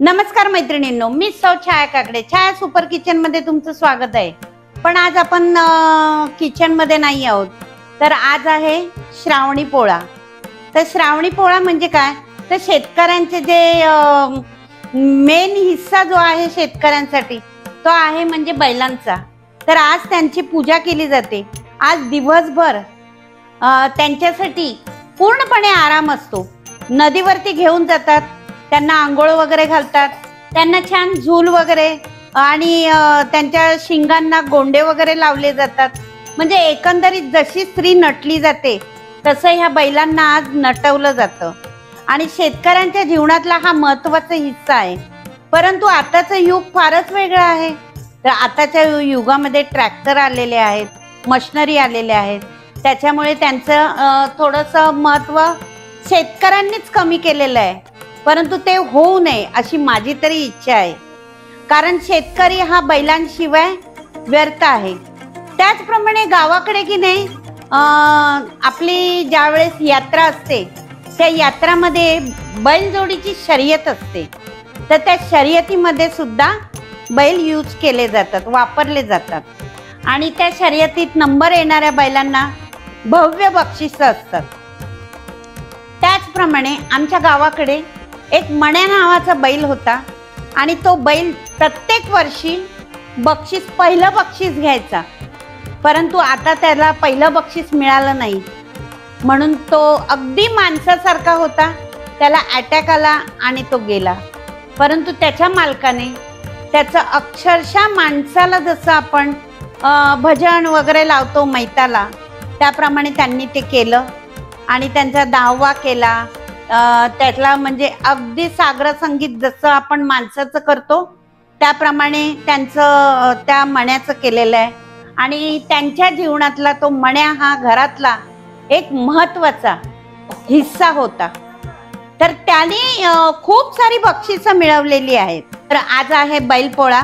नमस्कार मैत्रिणींनो, मी सौ छाया काकडे, छाया सुपर किचन मध्ये तुमचं स्वागत आहे। पण आज आपण किचन मध्ये नाही आहोत, तर आज आहे श्रावणी पोळा। तर श्रावणी पोळा म्हणजे काय, तर शेतकऱ्यांचे जे मेन हिस्सा जो आहे शेतकऱ्यांसाठी तो आहे म्हणजे बैलांचा। तर आज त्यांची पूजा केली जाते। आज दिवसभर त्यांच्यासाठी पूर्णपणे आराम असतो। नदीवरती घेऊन जातात, त्यांना आंघोळ वगैरे घालतात, त्यांना छान झूल वगैरे आणि त्यांच्या शिंगांना गोंडे वगैरे लावले जातात। म्हणजे एकंदरीत जशी स्त्री नटली जाते तसं ह्या बैलांना आज नटवलं जातं आणि शेतकऱ्यांच्या जीवनातला हा महत्त्वाचा हिस्सा आहे। परंतु आताचं युग फारच वेगळं आहे। तर आताच्या युगामध्ये ट्रॅक्टर आलेले आहेत, मशिनरी आलेले आहेत, त्याच्यामुळे त्यांचं थोडंसं महत्त्व शेतकऱ्यांनीच कमी केलेलं आहे। परंतु ते होऊ नये अशी माझी तरी इच्छा आहे, कारण शेतकरी हा बैलांशिवाय व्यर्थ आहे। त्याचप्रमाणे गावाकडे की नाही आपली ज्यावेळेस यात्रा असते त्या यात्रामध्ये बैलजोडीची शर्यत असते, तर त्या शर्यतीमध्ये सुद्धा बैल यूज केले जातात, वापरले जातात आणि त्या शर्यतीत नंबर येणाऱ्या बैलांना भव्य बक्षिसं असतात। त्याचप्रमाणे आमच्या गावाकडे एक मण्या नावाचा बैल होता आणि तो बैल प्रत्येक वर्षी पहिलं बक्षीस घ्यायचा, परंतु आता त्याला पहिलं बक्षीस मिळालं नाही, म्हणून तो अगदी माणसासारखा होता। त्याला अटॅक आला आणि तो गेला। परंतु त्याच्या मालकाने त्याचं अक्षरशः माणसाला जसं आपण भजन वगैरे लावतो मैताला, त्याप्रमाणे त्यांनी ते केलं आणि त्यांचा दावा केला। त्यातला म्हणजे अगदी सागर संगीत जसं आपण माणसाचं करतो त्याप्रमाणे त्यांचं त्या मण्याचं केलेलं आहे आणि त्यांच्या जीवनातला तो मण्या हा घरातला एक महत्त्वाचा हिस्सा होता। तर त्याने खूप सारी बक्षिसं मिळवलेली आहेत। तर आज आहे बैलपोळा,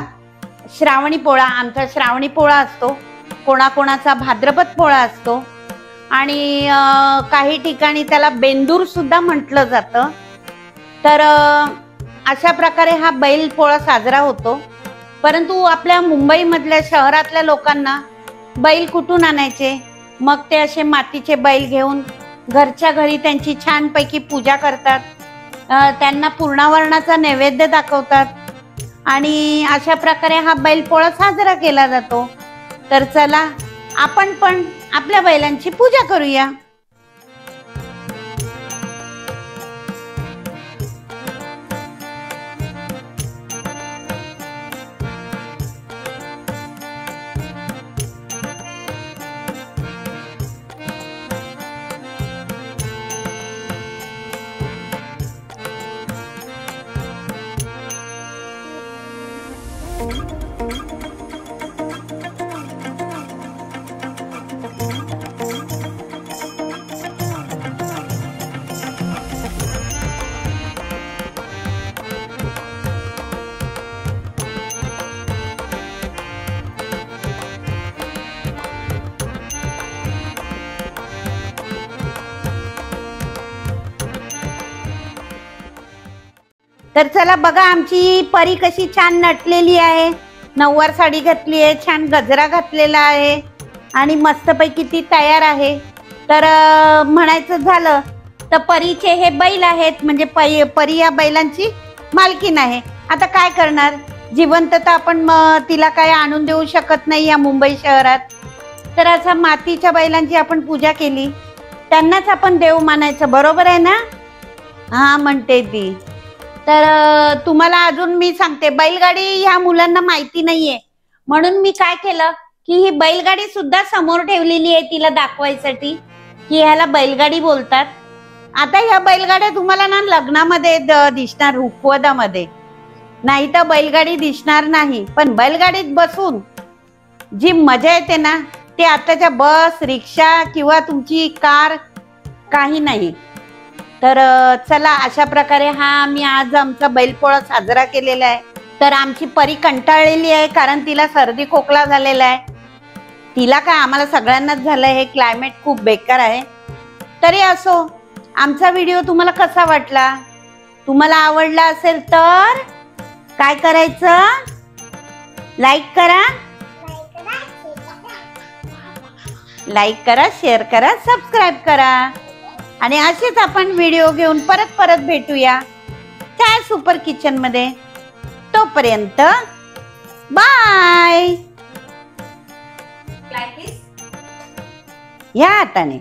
श्रावणी पोळा। आमचा श्रावणी पोळा असतो, कोणाकोणाचा भाद्रपद पोळा असतो आणि काही ठिकाणी त्याला बेंदूर सुद्धा म्हटलं जातं। तर अशा प्रकारे हा बैल पोळा साजरा होतो। परंतु आपल्या मुंबईमधल्या शहरातल्या लोकांना बैल कुठून आणायचे, मग ते असे मातीचे बैल घेऊन घरच्या घरी त्यांची छानपैकी पूजा करतात, त्यांना पूर्णावरणाचा नैवेद्य दाखवतात आणि अशा प्रकारे हा बैल पोळा साजरा केला जातो। तर चला आपण पण आपल्या बैलांची पूजा करूया। तर चला बघा, आमची परी कशी छान नटलेली आहे, नऊवार साडी घातली आहे, छान गजरा घातलेला आहे आणि मस्तपैकी ती तयार आहे। तर म्हणायचं झालं तर परीचे हे बैल आहेत, म्हणजे परी या बैलांची मालकीण आहे। आता काय करणार, जिवंत तर आपण तिला काय आणून देऊ शकत नाही या मुंबई शहरात। तर असा मातीच्या बैलांची आपण पूजा केली, त्यांनाच आपण देव मानायचं, बरोबर आहे ना? हा म्हणते ती। तर तुम्हाला अजून मी सांगते, बैलगाडी ह्या मुलांना माहिती नाहीये, म्हणून मी काय केलं की ही बैलगाडी सुद्धा समोर ठेवलेली आहे तिला दाखवायसाठी की ह्याला बैलगाडी बोलतात। आता ह्या बैलगाड्या तुम्हाला ना लग्नामध्ये दिसणार, रुखवतामध्ये, नाही तर बैलगाडी दिसणार नाही। पण बैलगाडीत बसून जी मजा येते ना, ते आताच्या बस, रिक्षा किंवा तुमची कार काही नाही। तर चला अशा प्रकारे हा आम्ही आज आमचा बैलपोळा साजरा केलेला आहे। तर आमची परी कंटाळलेली आहे, कारण तिला सर्दी खोकला झालेला आहे। तिला काय, आम्हाला सगळ्यांनाच झालंय, हे क्लायमेट खूप बेकार आहे। तरी असो, आमचा व्हिडिओ तुम्हाला कसा वाटला, तुम्हाला आवडला असेल तर काय करायचं? लाईक करा, लाईक करा, शेअर करा, सबस्क्राईब करा. आणि असेच आपण व्हिडिओ घेऊन परत परत भेटूया काय सुपर किचन मध्ये. तोपर्यंत बाय. या हाताने